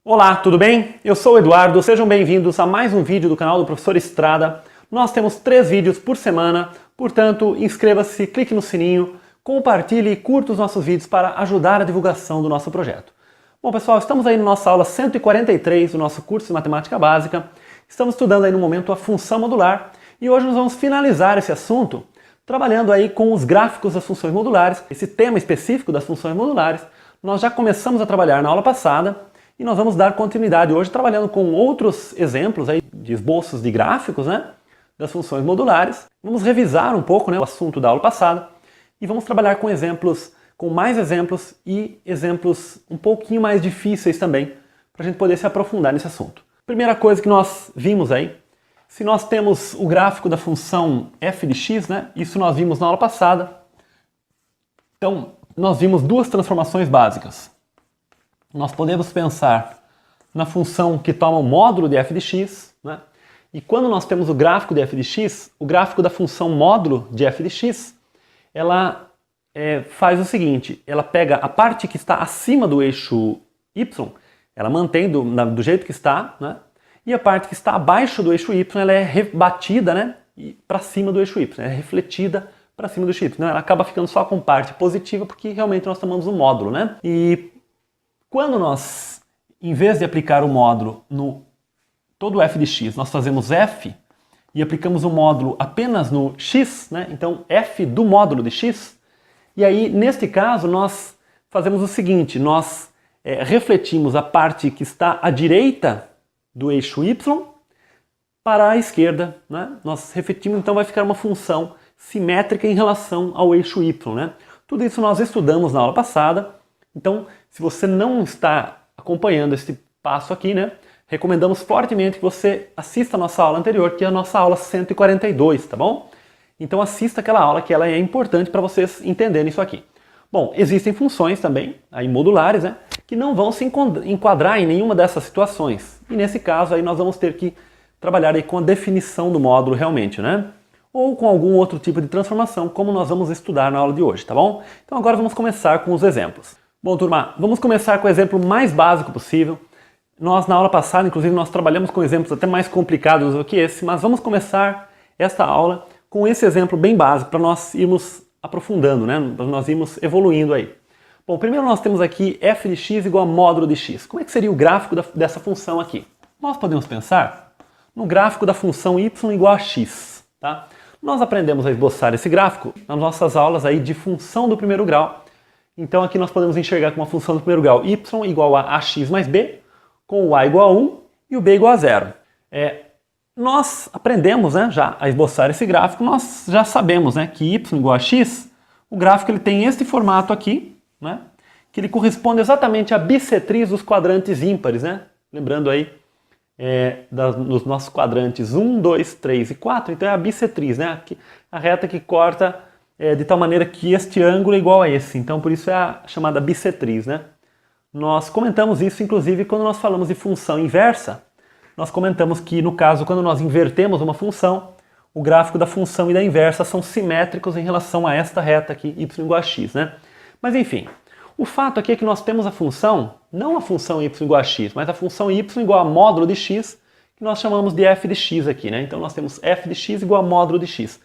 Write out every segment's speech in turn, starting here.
Olá, tudo bem? Eu sou o Eduardo, sejam bem-vindos a mais um vídeo do canal do Professor Estrada. Nós temos 3 vídeos por semana, portanto, inscreva-se, clique no sininho, compartilhe e curta os nossos vídeos para ajudar a divulgação do nosso projeto. Bom, pessoal, estamos aí na nossa aula 143 do nosso curso de Matemática Básica. Estamos estudando aí no momento a função modular e hoje nós vamos finalizar esse assunto trabalhando aí com os gráficos das funções modulares. Esse tema específico das funções modulares nós já começamos a trabalhar na aula passada. E nós vamos dar continuidade hoje trabalhando com outros exemplos aí de esboços de gráficos, das funções modulares. Vamos revisar um pouco, o assunto da aula passada e vamos trabalhar com exemplos, com mais exemplos e exemplos um pouquinho mais difíceis também, para a gente poder se aprofundar nesse assunto. Primeira coisa que nós vimos aí, se nós temos o gráfico da função f de x, isso nós vimos na aula passada. Então, nós vimos duas transformações básicas. Nós podemos pensar na função que toma o módulo de f de x, e quando nós temos o gráfico de f de x, o gráfico da função módulo de f de x, ela faz o seguinte, ela pega a parte que está acima do eixo y, ela mantém do jeito que está, e a parte que está abaixo do eixo y, ela é rebatida para cima do eixo y, é refletida para cima do eixo y. Ela acaba ficando só com parte positiva, porque realmente nós tomamos o módulo. E quando nós, em vez de aplicar o módulo no todo f de x, nós fazemos f e aplicamos o módulo apenas no x, então f do módulo de x, e aí neste caso nós fazemos o seguinte, nós refletimos a parte que está à direita do eixo y para a esquerda, nós refletimos, então vai ficar uma função simétrica em relação ao eixo y. Tudo isso nós estudamos na aula passada. Então, se você não está acompanhando esse passo aqui, recomendamos fortemente que você assista a nossa aula anterior, que é a nossa aula 142, tá bom? Então assista aquela aula que ela é importante para vocês entenderem isso aqui. Bom, existem funções também, aí modulares, que não vão se enquadrar em nenhuma dessas situações. E nesse caso aí nós vamos ter que trabalhar aí com a definição do módulo realmente, ou com algum outro tipo de transformação, como nós vamos estudar na aula de hoje, tá bom? Então agora vamos começar com os exemplos. Bom, turma, vamos começar com o exemplo mais básico possível. Nós, na aula passada, inclusive, nós trabalhamos com exemplos até mais complicados do que esse, mas vamos começar esta aula com esse exemplo bem básico, para nós irmos aprofundando, para nós irmos evoluindo aí. Bom, primeiro nós temos aqui f de x igual a módulo de x. Como é que seria o gráfico dessa função aqui? Nós podemos pensar no gráfico da função y igual a x, tá? Nós aprendemos a esboçar esse gráfico nas nossas aulas aí de função do primeiro grau. Então aqui nós podemos enxergar com uma função do primeiro grau y igual a ax mais b, com o a igual a 1 e o b igual a 0. Nós aprendemos já a esboçar esse gráfico, nós já sabemos que y igual a x, o gráfico ele tem este formato aqui, que ele corresponde exatamente à bissetriz dos quadrantes ímpares, lembrando aí dos nossos quadrantes 1, 2, 3 e 4, então é a bissetriz, a reta que corta de tal maneira que este ângulo é igual a esse, então por isso é a chamada bissetriz. Nós comentamos isso inclusive quando nós falamos de função inversa, nós comentamos que no caso quando nós invertemos uma função, o gráfico da função e da inversa são simétricos em relação a esta reta aqui, y igual a x. Mas enfim, o fato aqui é que nós temos a função, não a função y igual a x, mas a função y igual a módulo de x, que nós chamamos de f de x aqui. Então nós temos f de x igual a módulo de x.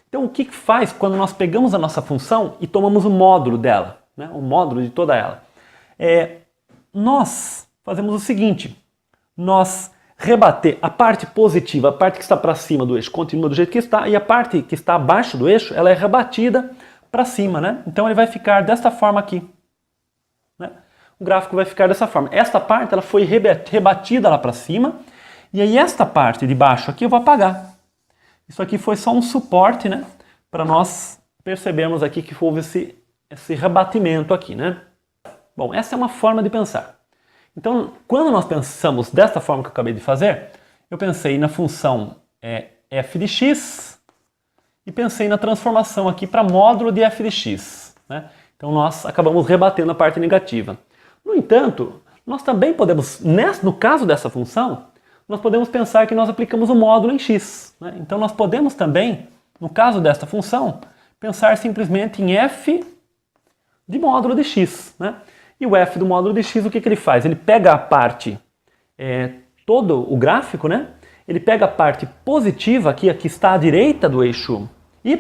Então o que faz quando nós pegamos a nossa função e tomamos o módulo dela, o módulo de toda ela? Nós fazemos o seguinte, nós rebater a parte positiva, a parte que está para cima do eixo, continua do jeito que está, e a parte que está abaixo do eixo, ela é rebatida para cima, Então ele vai ficar desta forma aqui. O gráfico vai ficar dessa forma. Esta parte ela foi rebatida lá para cima, e aí esta parte de baixo aqui eu vou apagar. Isso aqui foi só um suporte, para nós percebermos aqui que houve esse rebatimento aqui, Bom, essa é uma forma de pensar. Então, quando nós pensamos desta forma que eu acabei de fazer, eu pensei na função f de x e pensei na transformação aqui para módulo de f de x. Então nós acabamos rebatendo a parte negativa. No entanto, nós também podemos, no caso dessa função, nós podemos pensar que nós aplicamos o módulo em x. Então nós podemos também, no caso desta função, pensar simplesmente em f de módulo de x. E o f do módulo de x, o que ele faz? Ele pega a parte, todo o gráfico, né? Ele pega a parte positiva, que aqui está à direita do eixo y,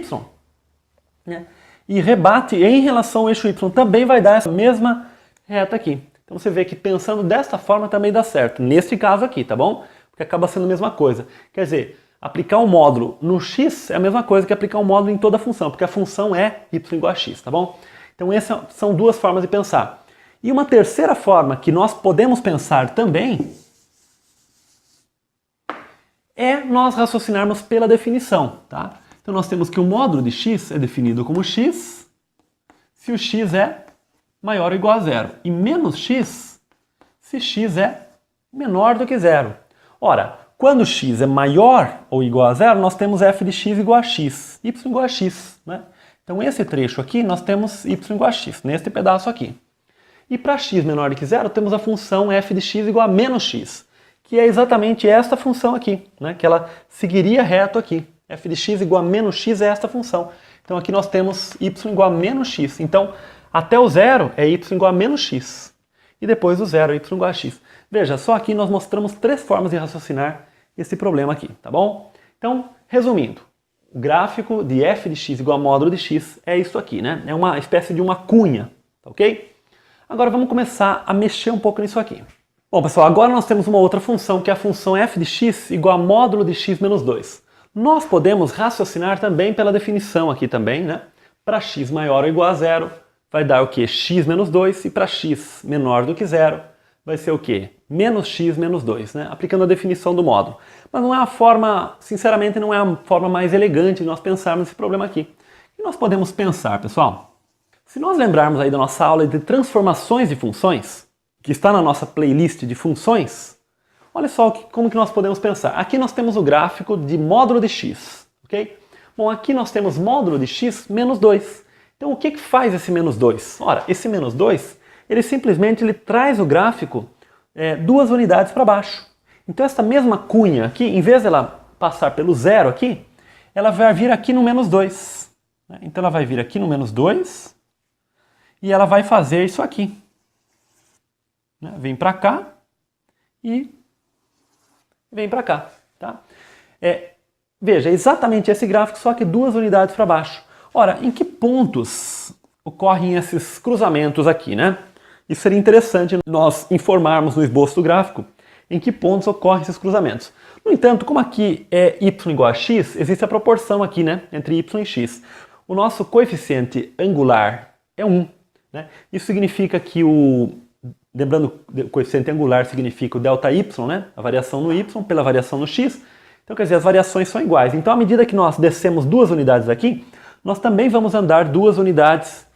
né? E rebate em relação ao eixo y. Também vai dar essa mesma reta aqui. Então você vê que pensando desta forma também dá certo. Neste caso aqui, tá bom? Porque acaba sendo a mesma coisa. Quer dizer, aplicar um módulo no x é a mesma coisa que aplicar um módulo em toda a função, porque a função é y igual a x, tá bom? Então essas são duas formas de pensar. E uma terceira forma que nós podemos pensar também é nós raciocinarmos pela definição, tá? Então nós temos que o módulo de x é definido como x se o x é maior ou igual a zero e menos x se x é menor do que zero. Ora, quando x é maior ou igual a zero, nós temos f de x igual a x, y igual a x, né? Então esse trecho aqui nós temos y igual a x, neste pedaço aqui. E para x menor do que zero, temos a função f de x igual a menos x, que é exatamente esta função aqui, né? Que ela seguiria reto aqui. f de x igual a menos x é esta função. Então aqui nós temos y igual a menos x. Então até o zero é y igual a menos x. E depois do zero é y igual a x. Veja, só aqui nós mostramos três formas de raciocinar esse problema aqui, tá bom? Então, resumindo, o gráfico de f de x igual a módulo de x é isso aqui, né? É uma espécie de uma cunha, tá ok? Agora vamos começar a mexer um pouco nisso aqui. Bom, pessoal, agora nós temos uma outra função, que é a função f de x igual a módulo de x menos 2. Nós podemos raciocinar também pela definição aqui também, né? Para x maior ou igual a zero, vai dar o quê? X menos 2, e para x menor do que zero, vai ser o quê? Menos x menos 2, né? Aplicando a definição do módulo. Mas não é a forma, sinceramente, não é a forma mais elegante de nós pensarmos esse problema aqui. O que nós podemos pensar, pessoal? Se nós lembrarmos aí da nossa aula de transformações de funções, que está na nossa playlist de funções, olha só como que nós podemos pensar. Aqui nós temos o gráfico de módulo de x, ok? Bom, aqui nós temos módulo de x menos 2. Então o que faz esse menos 2? Ora, esse menos 2, ele simplesmente traz o gráfico duas unidades para baixo. Então essa mesma cunha aqui, em vez dela passar pelo zero aqui, ela vai vir aqui no menos 2. Né? Então ela vai vir aqui no menos 2 e ela vai fazer isso aqui. Né? Vem para cá e vem para cá. Tá? Veja, é exatamente esse gráfico, só que duas unidades para baixo. Ora, em que pontos ocorrem esses cruzamentos aqui, né? Isso seria interessante nós informarmos no esboço do gráfico em que pontos ocorrem esses cruzamentos. No entanto, como aqui é y igual a x, existe a proporção aqui, né, entre y e x. O nosso coeficiente angular é 1. Né? Isso significa que lembrando, o coeficiente angular significa o ΔY, né, a variação no y pela variação no x. Então, quer dizer, as variações são iguais. Então, à medida que nós descemos duas unidades aqui, nós também vamos andar duas unidades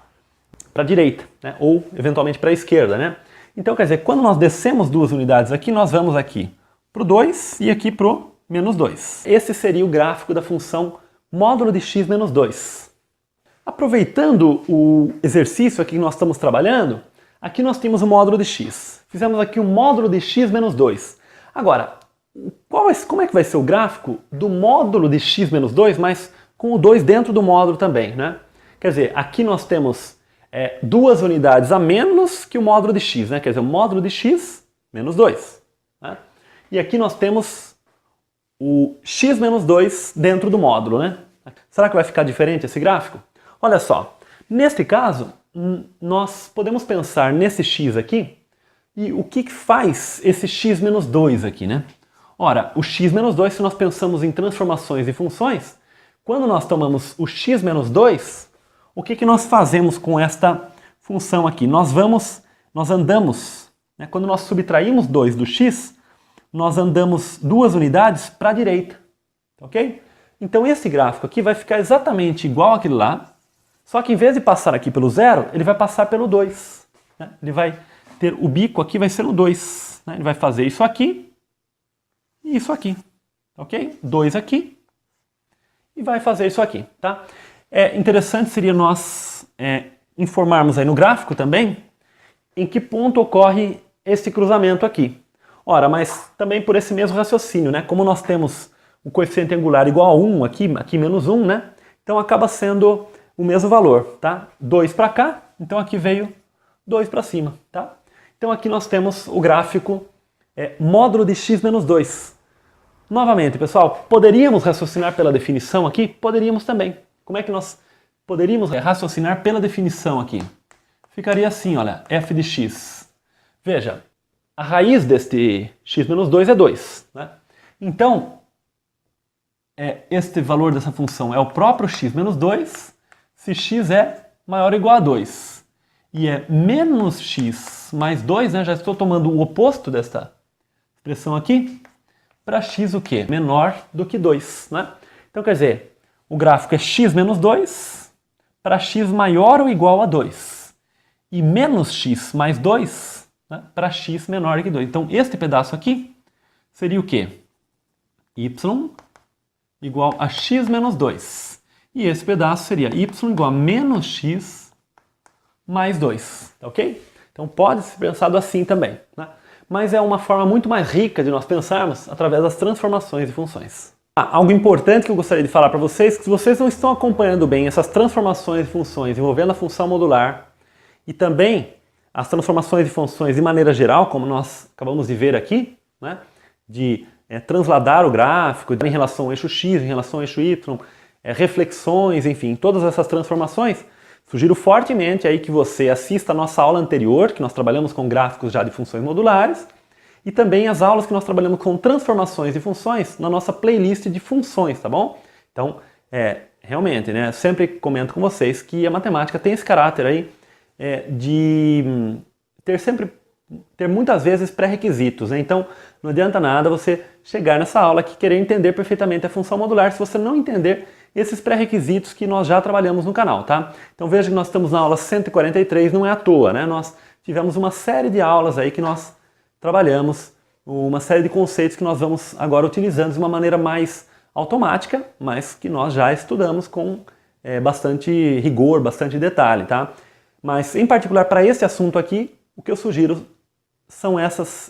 para a direita, né? Ou eventualmente para a esquerda, né? Então, quer dizer, quando nós descemos duas unidades aqui, nós vamos aqui para o 2 e aqui para o menos 2. Esse seria o gráfico da função módulo de x menos 2. Aproveitando o exercício aqui que nós estamos trabalhando, aqui nós temos o módulo de x. Fizemos aqui o módulo de x menos 2. Agora, como é que vai ser o gráfico do módulo de x menos 2, mas com o 2 dentro do módulo também, né? Quer dizer, aqui nós temos duas unidades a menos que o módulo de x, né? Quer dizer, o módulo de x menos 2. Né? E aqui nós temos o x menos 2 dentro do módulo, né? Será que vai ficar diferente esse gráfico? Olha só, neste caso, nós podemos pensar nesse x aqui e o que faz esse x menos 2 aqui, né? Ora, o x menos 2, se nós pensamos em transformações de funções, quando nós tomamos o x menos 2, o que nós fazemos com esta função aqui? Nós andamos, né, quando nós subtraímos 2 do x, nós andamos duas unidades para a direita, ok? Então esse gráfico aqui vai ficar exatamente igual àquele lá, só que em vez de passar aqui pelo 0, ele vai passar pelo 2. Né? Ele vai ter o bico aqui, vai ser no 2. Né? Ele vai fazer isso aqui e isso aqui, ok? 2 aqui e vai fazer isso aqui, tá? Interessante seria nós informarmos aí no gráfico também em que ponto ocorre esse cruzamento aqui. Ora, mas também por esse mesmo raciocínio, né? Como nós temos o coeficiente angular igual a 1 aqui menos 1, né? Então acaba sendo o mesmo valor, tá? 2 para cá, então aqui veio 2 para cima, tá? Então aqui nós temos o gráfico módulo de x menos 2. Novamente, pessoal, poderíamos raciocinar pela definição aqui? Poderíamos também. Como é que nós poderíamos raciocinar pela definição aqui? Ficaria assim, olha, f de x. Veja, a raiz deste x menos 2 é 2, né? Então, este valor dessa função é o próprio x menos 2, se x é maior ou igual a 2. E é menos x mais 2, né? Já estou tomando o oposto desta expressão aqui, para x o quê? Menor do que 2, né? Então, quer dizer, o gráfico é x menos 2 para x maior ou igual a 2. E menos x mais 2, né, para x menor que 2. Então, este pedaço aqui seria o quê? Y igual a x menos 2. E esse pedaço seria y igual a menos x mais 2. Tá ok? Então, pode ser pensado assim também, né? Mas é uma forma muito mais rica de nós pensarmos através das transformações de funções. Algo importante que eu gostaria de falar para vocês, que se vocês não estão acompanhando bem essas transformações de funções envolvendo a função modular e também as transformações de funções de maneira geral, como nós acabamos de ver aqui, né, de transladar o gráfico em relação ao eixo x, em relação ao eixo y, reflexões, enfim, todas essas transformações, sugiro fortemente aí que você assista a nossa aula anterior, que nós trabalhamos com gráficos já de funções modulares, e também as aulas que nós trabalhamos com transformações de funções na nossa playlist de funções, tá bom? Então, realmente, né, eu sempre comento com vocês que a matemática tem esse caráter aí de ter muitas vezes pré-requisitos, né? Então, não adianta nada você chegar nessa aula aqui e querer entender perfeitamente a função modular se você não entender esses pré-requisitos que nós já trabalhamos no canal, tá? Então veja que nós estamos na aula 143, não é à toa, né? Nós tivemos uma série de aulas aí que nós trabalhamos, uma série de conceitos que nós vamos agora utilizando de uma maneira mais automática, mas que nós já estudamos com bastante rigor, bastante detalhe, tá? Mas em particular para esse assunto aqui, o que eu sugiro são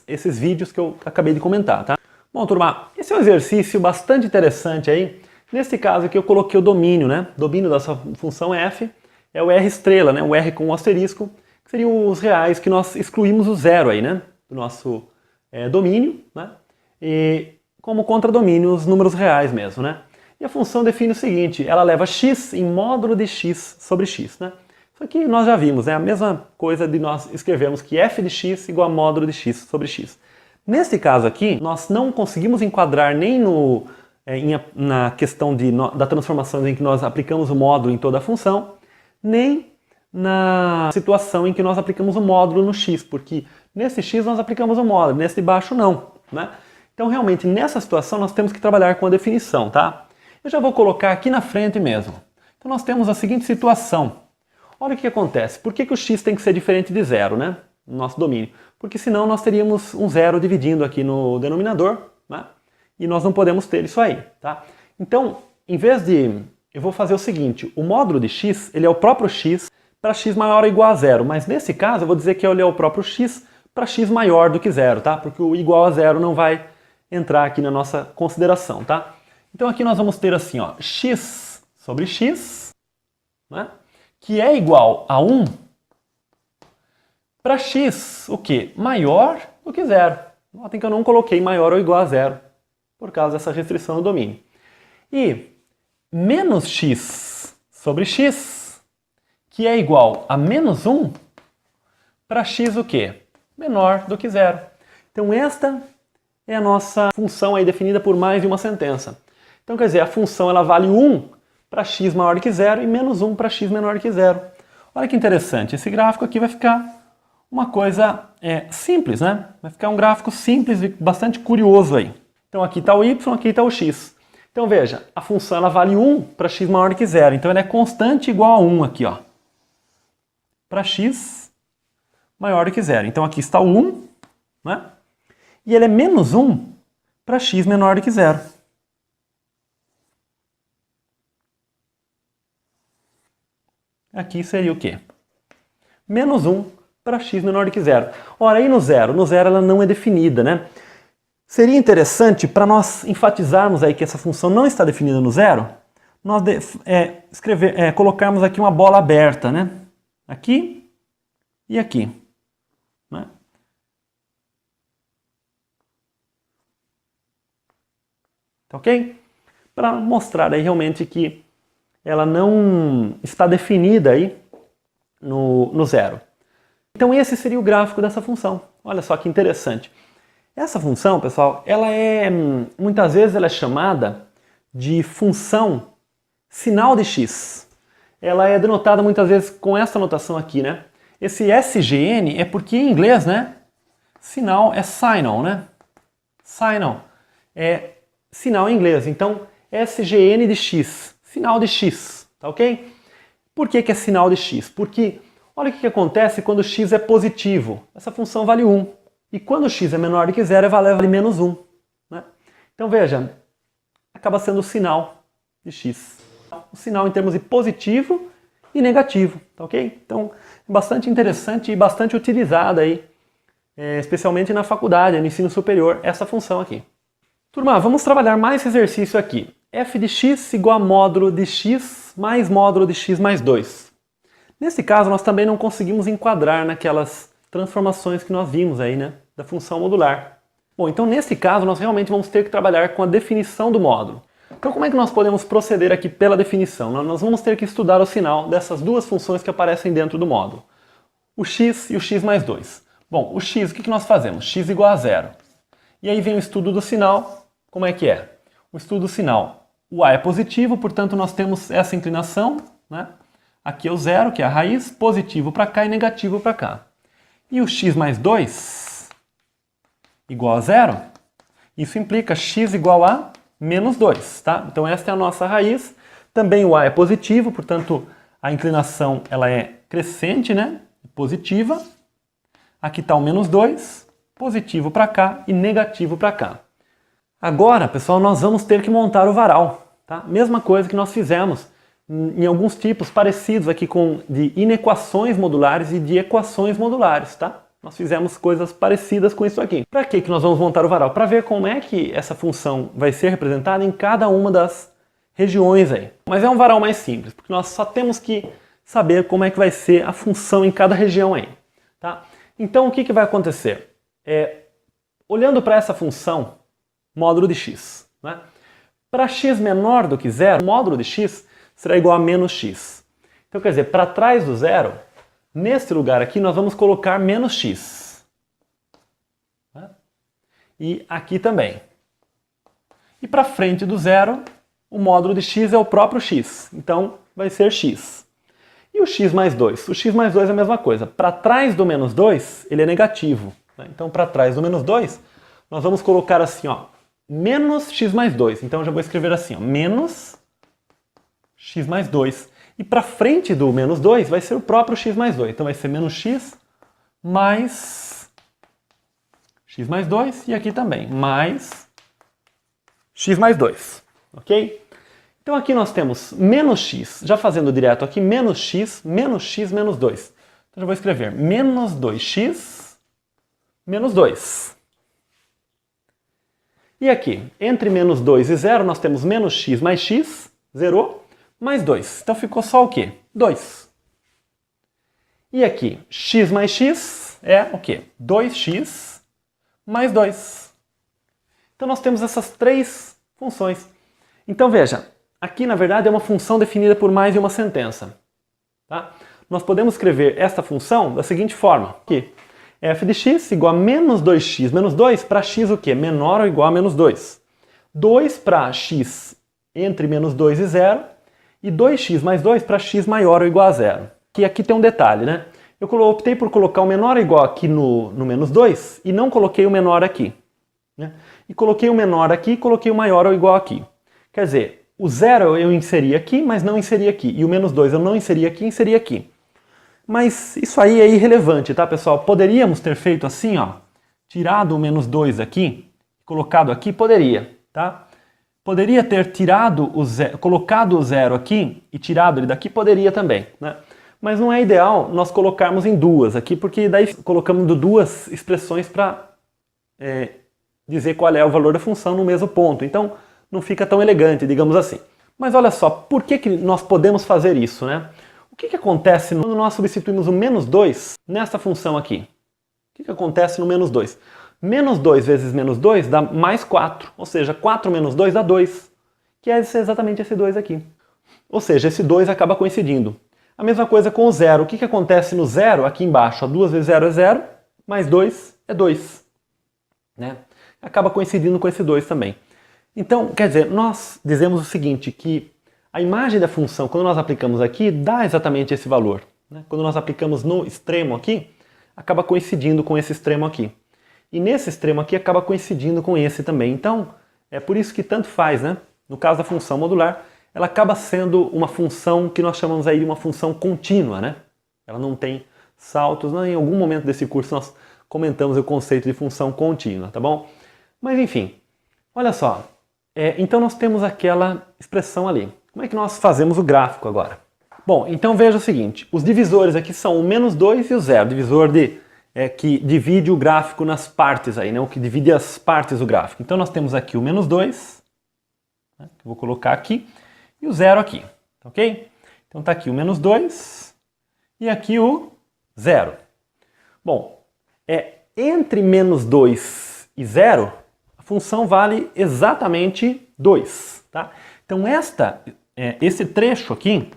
esses vídeos que eu acabei de comentar, tá? Bom, turma, esse é um exercício bastante interessante aí. Nesse caso aqui eu coloquei o domínio, né? O domínio dessa função f é o r estrela, né? O r com o asterisco, que seriam os reais que nós excluímos o zero aí, né? Do nosso domínio, né? E como contradomínio os números reais mesmo, né? E a função define o seguinte, ela leva x em módulo de x sobre x, né? Isso aqui nós já vimos, é a mesma coisa de nós escrevermos que f de x igual a módulo de x sobre x. Nesse caso aqui, nós não conseguimos enquadrar nem na questão da transformação em que nós aplicamos o módulo em toda a função, nem na situação em que nós aplicamos o módulo no x, porque nesse x nós aplicamos o módulo, nesse de baixo não, né? Então realmente nessa situação nós temos que trabalhar com a definição, tá? Eu já vou colocar aqui na frente mesmo. Então nós temos a seguinte situação. Olha o que acontece. Por que o x tem que ser diferente de zero, né? No nosso domínio. Porque senão nós teríamos um zero dividindo aqui no denominador, né? E nós não podemos ter isso aí, tá? Então, em vez de... eu vou fazer o seguinte, o módulo de x, ele é o próprio x para x maior ou igual a zero, mas nesse caso eu vou dizer que ele é o próprio x para x maior do que zero, tá? Porque o igual a zero não vai entrar aqui na nossa consideração, tá? Então aqui nós vamos ter assim, ó, x sobre x, né? Que é igual a 1 para x, o quê? Maior do que zero. Notem que eu não coloquei maior ou igual a zero, por causa dessa restrição do domínio. E menos x sobre x, que é igual a menos 1 para x o quê? Menor do que zero. Então esta é a nossa função aí definida por mais de uma sentença. Então quer dizer, a função ela vale 1 para x maior que zero e menos 1 para x menor que zero. Olha que interessante, esse gráfico aqui vai ficar uma coisa simples, né? Vai ficar um gráfico simples e bastante curioso aí. Então aqui está o y, aqui está o x. Então veja, a função ela vale 1 para x maior que zero, então ela é constante igual a 1 aqui, ó. Para x maior que zero. Então aqui está o 1, né? E ele é menos 1 para x menor que zero. Aqui seria o quê? Menos 1 para x menor que zero. Ora, aí no zero? No zero ela não é definida, né? Seria interessante, para nós enfatizarmos aí que essa função não está definida no zero, nós colocarmos aqui uma bola aberta, né? Aqui e aqui, né? Tá ok? Para mostrar aí realmente que ela não está definida aí no zero. Então esse seria o gráfico dessa função. Olha só que interessante. Essa função, pessoal, ela muitas vezes ela é chamada de função sinal de x. Ela é denotada muitas vezes com essa notação aqui, né? Esse SGN é porque em inglês, né? Sinal é signal, né? Signal é sinal em inglês. Então, SGN de x, sinal de x, tá ok? Por que é sinal de x? Porque olha o que acontece quando x é positivo. Essa função vale 1. E quando x é menor do que 0, vale menos 1. Né? Então veja, acaba sendo o sinal de x. O sinal em termos de positivo e negativo, tá ok? Então é bastante interessante e bastante utilizada aí, especialmente na faculdade, no ensino superior, essa função aqui. Turma, vamos trabalhar mais esse exercício aqui. F de x igual a módulo de x mais módulo de x mais 2. Nesse caso, nós também não conseguimos enquadrar naquelas transformações que nós vimos aí, né, da função modular. Bom, então nesse caso, nós realmente vamos ter que trabalhar com a definição do módulo. Então como é que nós podemos proceder aqui pela definição? Nós vamos ter que estudar o sinal dessas duas funções que aparecem dentro do módulo. O x e o x mais 2. Bom, o x, o que nós fazemos? X igual a 0. E aí vem o estudo do sinal. Como é que é? O estudo do sinal. O a é positivo, portanto nós temos essa inclinação, né? Aqui é o 0, que é a raiz, positivo para cá e negativo para cá. E o x mais 2 igual a 0, isso implica x igual a menos 2, tá? Então esta é a nossa raiz. Também o a é positivo, portanto a inclinação ela é crescente, né? Positiva. Aqui está o menos 2, positivo para cá e negativo para cá. Agora, pessoal, nós vamos ter que montar o varal, tá? Mesma coisa que nós fizemos em alguns tipos parecidos aqui de inequações modulares e de equações modulares, tá? Nós fizemos coisas parecidas com isso aqui. Para que nós vamos montar o varal? Para ver como é que essa função vai ser representada em cada uma das regiões aí. Mas é um varal mais simples, porque nós só temos que saber como é que vai ser a função em cada região aí, tá? Então o que vai acontecer? Olhando para essa função, módulo de x, né? Para x menor do que 0, o módulo de x será igual a menos x. Então, quer dizer, para trás do zero, nesse lugar aqui, nós vamos colocar menos x. Né? E aqui também. E para frente do zero, o módulo de x é o próprio x. Então, vai ser x. E o x mais 2? O x mais 2 é a mesma coisa. Para trás do menos 2, ele é negativo. Né? Então, para trás do menos 2, nós vamos colocar assim, ó, menos x mais 2. Então, eu já vou escrever assim, ó, menos x mais 2. E para frente do menos 2 vai ser o próprio x mais 2. Então vai ser menos x mais 2. E aqui também, mais x mais 2. Ok? Então aqui nós temos menos x, já fazendo direto aqui, menos x, menos 2. Então já vou escrever menos 2x, menos 2. E aqui, entre menos 2 e 0, nós temos menos x mais x, zerou, mais 2. Então ficou só o quê? 2. E aqui, x mais x é o quê? 2x mais 2. Então nós temos essas três funções. Então veja, aqui na verdade é uma função definida por mais de uma sentença. Tá? Nós podemos escrever esta função da seguinte forma. Aqui, f de x igual a menos 2x menos 2 para x o quê? Menor ou igual a menos 2. 2 para x entre menos 2 e 0. E 2x mais 2 para x maior ou igual a 0. Que aqui tem um detalhe, né? Eu optei por colocar o menor ou igual aqui no menos 2 e não coloquei o menor aqui. Né? E coloquei o menor aqui e coloquei o maior ou igual aqui. Quer dizer, o 0 eu inseri aqui, mas não inseri aqui. E o menos 2 eu não inseri aqui, inseri aqui. Mas isso aí é irrelevante, tá, pessoal? Poderíamos ter feito assim, ó. Tirado o menos 2 aqui, colocado aqui, poderia, tá? Poderia ter tirado colocado o 0 aqui e tirado ele daqui, poderia também, né? Mas não é ideal nós colocarmos em duas aqui, porque daí colocamos duas expressões para dizer qual é o valor da função no mesmo ponto. Então não fica tão elegante, digamos assim. Mas olha só, por que nós podemos fazer isso, né? O que acontece quando nós substituímos o menos 2 nessa função aqui? O que acontece no menos 2? Menos 2 vezes menos 2 dá mais 4, ou seja, 4 menos 2 dá 2, que é exatamente esse 2 aqui. Ou seja, esse 2 acaba coincidindo. A mesma coisa com o zero. O que acontece no zero aqui embaixo? 2 vezes 0 é 0, mais 2 é 2. Né? Acaba coincidindo com esse 2 também. Então, quer dizer, nós dizemos o seguinte, que a imagem da função, quando nós aplicamos aqui, dá exatamente esse valor. Né? Quando nós aplicamos no extremo aqui, acaba coincidindo com esse extremo aqui. E nesse extremo aqui acaba coincidindo com esse também. Então, é por isso que tanto faz, né? No caso da função modular, ela acaba sendo uma função que nós chamamos aí de uma função contínua, né? Ela não tem saltos. Em algum momento desse curso nós comentamos o conceito de função contínua, tá bom? Mas enfim, olha só. Então nós temos aquela expressão ali. Como é que nós fazemos o gráfico agora? Bom, então veja o seguinte, os divisores aqui são o menos 2 e o 0, divisor que divide o gráfico nas partes aí, né? O que divide as partes do gráfico. Então nós temos aqui o menos 2, né? Que eu vou colocar aqui, e o 0 aqui, ok? Então está aqui o menos 2 e aqui o 0. Bom, entre menos 2 e 0, a função vale exatamente 2, tá? Então esse trecho aqui,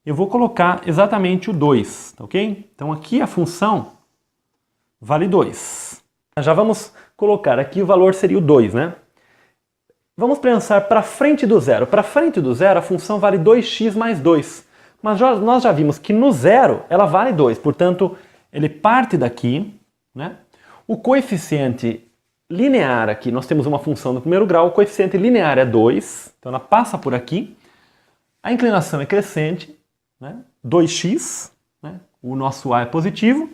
eu vou colocar exatamente o 2, tá ok? Então aqui a função vale 2. Já vamos colocar aqui o valor seria o 2, né? Vamos pensar para frente do zero. Para frente do zero a função vale 2x mais 2. Mas nós já vimos que no zero ela vale 2, portanto ele parte daqui, né? O coeficiente linear aqui, nós temos uma função no primeiro grau, o coeficiente linear é 2, então ela passa por aqui. A inclinação é crescente, né? 2x, né? O nosso A é positivo.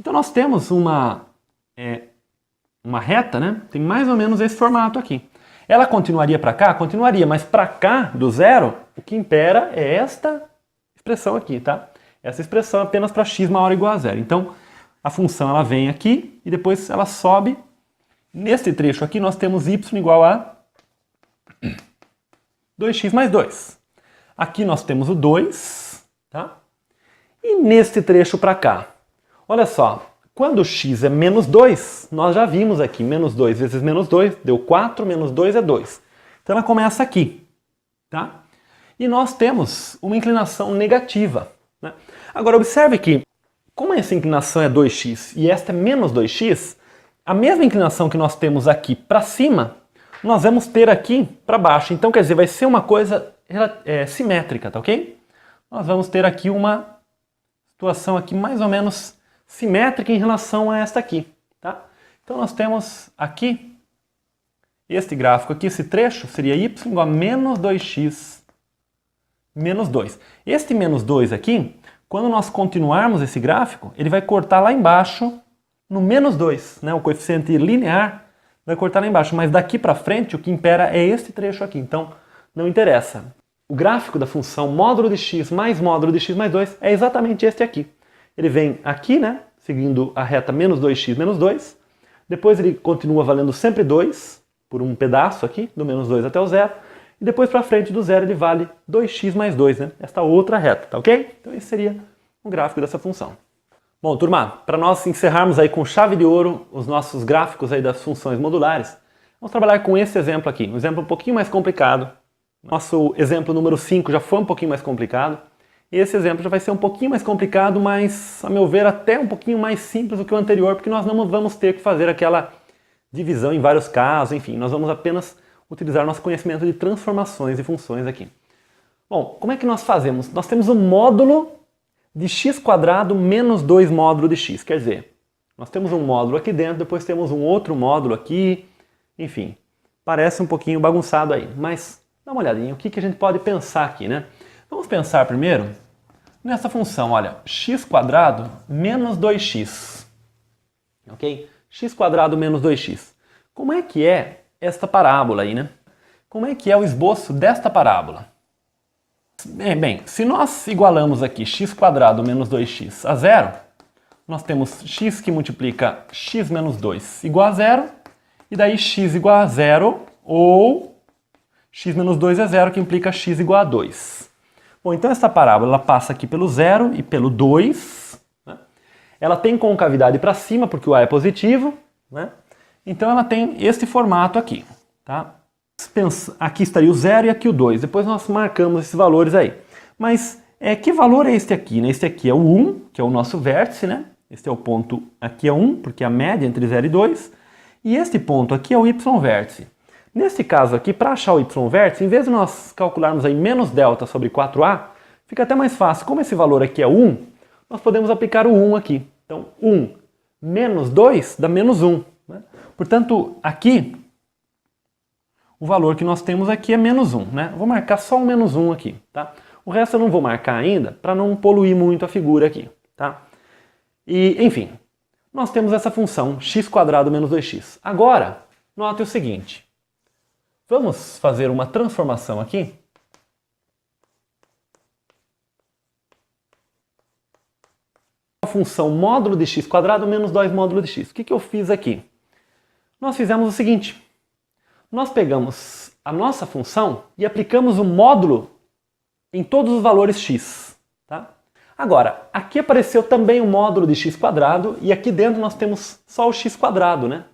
Então nós temos uma reta, né? Tem mais ou menos esse formato aqui. Ela continuaria para cá? Continuaria, mas para cá, do zero, o que impera é esta expressão aqui, tá? Essa expressão é apenas para x maior ou igual a zero. Então a função ela vem aqui e depois ela sobe. Nesse trecho aqui nós temos y igual a 2x mais 2. Aqui nós temos o 2, tá? E neste trecho para cá, olha só, quando x é menos 2, nós já vimos aqui, menos 2 vezes menos 2, deu 4, menos 2 é 2. Então ela começa aqui, tá? E nós temos uma inclinação negativa, né? Agora observe que, como essa inclinação é 2x e esta é menos 2x, a mesma inclinação que nós temos aqui para cima, nós vamos ter aqui para baixo. Então, quer dizer, vai ser uma coisa simétrica, tá ok? Nós vamos ter aqui uma situação aqui mais ou menos simétrica em relação a esta aqui, tá? Então, nós temos aqui, este gráfico aqui, esse trecho seria y igual a menos 2x menos 2. Este menos 2 aqui, quando nós continuarmos esse gráfico, ele vai cortar lá embaixo no menos 2, né? O coeficiente linear vai cortar lá embaixo, mas daqui para frente o que impera é este trecho aqui, então não interessa. O gráfico da função módulo de x mais módulo de x mais 2 é exatamente este aqui. Ele vem aqui, né? Seguindo a reta menos 2x menos 2, depois ele continua valendo sempre 2, por um pedaço aqui, do menos 2 até o zero, e depois para frente do zero ele vale 2x mais 2, né? Esta outra reta, tá ok? Então esse seria o gráfico dessa função. Bom, turma, para nós encerrarmos aí com chave de ouro os nossos gráficos aí das funções modulares, vamos trabalhar com esse exemplo aqui, um exemplo um pouquinho mais complicado. Nosso exemplo número 5 já foi um pouquinho mais complicado. Esse exemplo já vai ser um pouquinho mais complicado, mas, a meu ver, até um pouquinho mais simples do que o anterior, porque nós não vamos ter que fazer aquela divisão em vários casos, enfim, nós vamos apenas utilizar nosso conhecimento de transformações e funções aqui. Bom, como é que nós fazemos? Nós temos um módulo de x² menos 2 módulo de x, quer dizer, nós temos um módulo aqui dentro, depois temos um outro módulo aqui, enfim, parece um pouquinho bagunçado aí, mas dá uma olhadinha, o que a gente pode pensar aqui, né? Vamos pensar primeiro nessa função, olha, x² menos 2x, ok? x² menos 2x. Como é que é esta parábola aí, né? Como é que é o esboço desta parábola? Bem, se nós igualamos aqui x² menos 2x a zero, nós temos x que multiplica x menos 2 igual a zero, e daí x igual a zero, ou x menos 2 é zero, que implica x igual a 2. Bom, então essa parábola ela passa aqui pelo 0 e pelo 2. Né? Ela tem concavidade para cima, porque o A é positivo. Né? Então ela tem este formato aqui. Tá? Aqui estaria o 0 e aqui o 2. Depois nós marcamos esses valores aí. Mas que valor é este aqui? Né? Este aqui é o 1, que é o nosso vértice. Né? Este é o ponto, aqui é 1, porque é a média entre 0 e 2. E este ponto aqui é o y vértice. Nesse caso aqui, para achar o y vértice, em vez de nós calcularmos aí menos delta sobre 4a, fica até mais fácil. Como esse valor aqui é 1, nós podemos aplicar o 1 aqui. Então, 1 menos 2 dá menos 1. Né? Portanto, aqui, o valor que nós temos aqui é menos 1. Né? Eu vou marcar só o menos 1 aqui. Tá? O resto eu não vou marcar ainda, para não poluir muito a figura aqui. Tá? E, enfim, nós temos essa função x² menos 2x. Agora, note o seguinte. Vamos fazer uma transformação aqui. A função módulo de x² menos 2 módulo de x. O que eu fiz aqui? Nós fizemos o seguinte. Nós pegamos a nossa função e aplicamos o módulo em todos os valores x. Tá? Agora, aqui apareceu também o módulo de x² e aqui dentro nós temos só o x², né?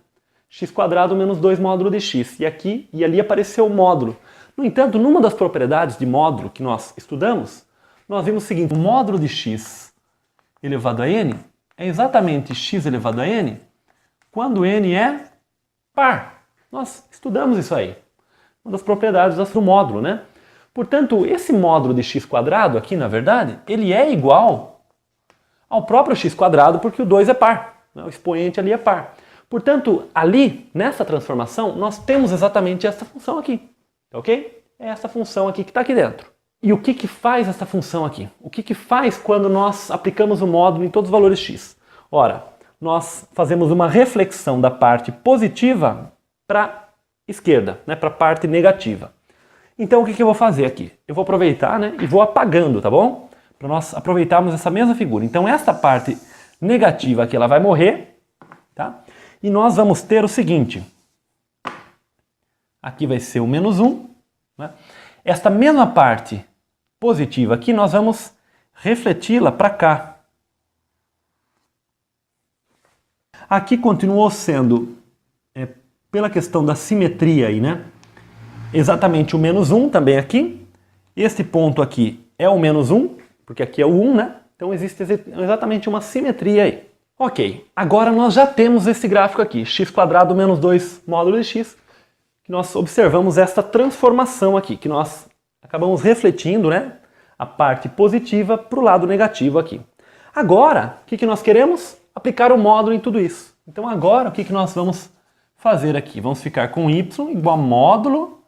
x² menos 2 módulo de x. E aqui e ali apareceu o módulo. No entanto, numa das propriedades de módulo que nós estudamos, nós vimos o seguinte: o módulo de x elevado a n é exatamente x elevado a n quando n é par. Nós estudamos isso aí. Uma das propriedades do módulo, né? Portanto, esse módulo de x² aqui, na verdade, ele é igual ao próprio x², porque o 2 é par. Né? O expoente ali é par. Portanto, ali, nessa transformação, nós temos exatamente essa função aqui. Ok? É essa função aqui que está aqui dentro. E o que faz essa função aqui? O que faz quando nós aplicamos o módulo em todos os valores x? Ora, nós fazemos uma reflexão da parte positiva para a esquerda, né, para a parte negativa. Então, o que eu vou fazer aqui? Eu vou aproveitar, né, e vou apagando, tá bom? Para nós aproveitarmos essa mesma figura. Então, esta parte negativa aqui, ela vai morrer, tá? E nós vamos ter o seguinte. Aqui vai ser o menos 1. Né? Esta mesma parte positiva aqui, nós vamos refleti-la para cá. Aqui continuou sendo, pela questão da simetria aí, né? Exatamente o menos 1 também aqui. Este ponto aqui é o menos 1, porque aqui é o 1, né? Então existe exatamente uma simetria aí. Ok, agora nós já temos esse gráfico aqui, x² menos 2 módulo de x, que nós observamos esta transformação aqui, que nós acabamos refletindo, né, a parte positiva para o lado negativo aqui. Agora, o que nós queremos? Aplicar o módulo em tudo isso. Então agora, o que nós vamos fazer aqui? Vamos ficar com y igual a módulo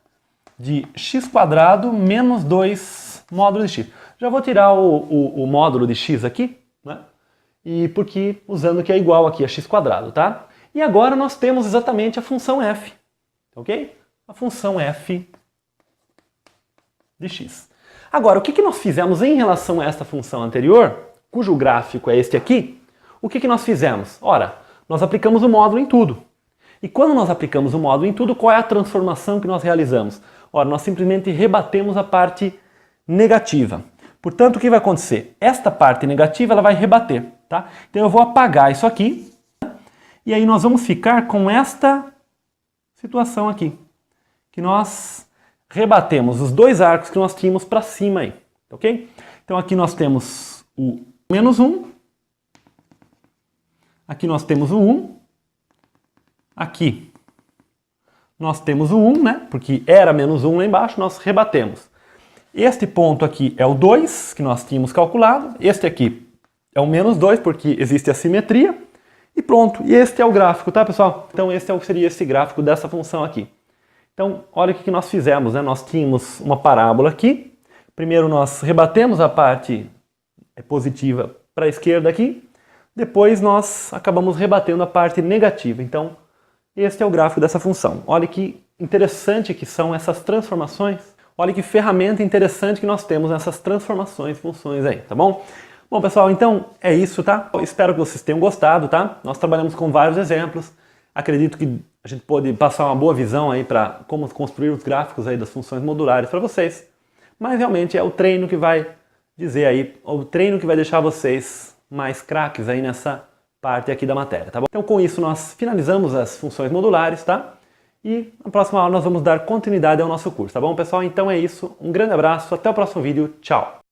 de x² menos 2 módulo de x. Já vou tirar o módulo de x aqui, né? E porque usando que é igual aqui a x², tá? E agora nós temos exatamente a função f, ok? A função f de x. Agora, o que nós fizemos em relação a esta função anterior, cujo gráfico é este aqui? O que nós fizemos? Ora, nós aplicamos o módulo em tudo. E quando nós aplicamos o módulo em tudo, qual é a transformação que nós realizamos? Ora, nós simplesmente rebatemos a parte negativa. Portanto, o que vai acontecer? Esta parte negativa ela vai rebater. Tá? Então eu vou apagar isso aqui, e aí nós vamos ficar com esta situação aqui, que nós rebatemos os dois arcos que nós tínhamos para cima aí, ok? Então aqui nós temos o menos 1, aqui nós temos o 1, aqui nós temos o 1, né? Porque era menos 1 lá embaixo, nós rebatemos. Este ponto aqui é o 2, que nós tínhamos calculado, este aqui é o menos 2, porque existe a simetria, e pronto. E este é o gráfico, tá, pessoal? Então esse seria esse gráfico dessa função aqui. Então, olha o que nós fizemos, né? Nós tínhamos uma parábola aqui, primeiro nós rebatemos a parte positiva para a esquerda aqui, depois nós acabamos rebatendo a parte negativa. Então, este é o gráfico dessa função. Olha que interessante que são essas transformações, olha que ferramenta interessante que nós temos nessas transformações, funções aí, tá bom? Bom, pessoal, então é isso, tá? Eu espero que vocês tenham gostado, tá? Nós trabalhamos com vários exemplos. Acredito que a gente pode passar uma boa visão aí para como construir os gráficos aí das funções modulares para vocês. mas realmente é o treino que vai dizer aí, o treino que vai deixar vocês mais craques aí nessa parte aqui da matéria, tá bom? Então com isso nós finalizamos as funções modulares, tá? E na próxima aula nós vamos dar continuidade ao nosso curso, tá bom, pessoal? Então é isso, um grande abraço, até o próximo vídeo, tchau!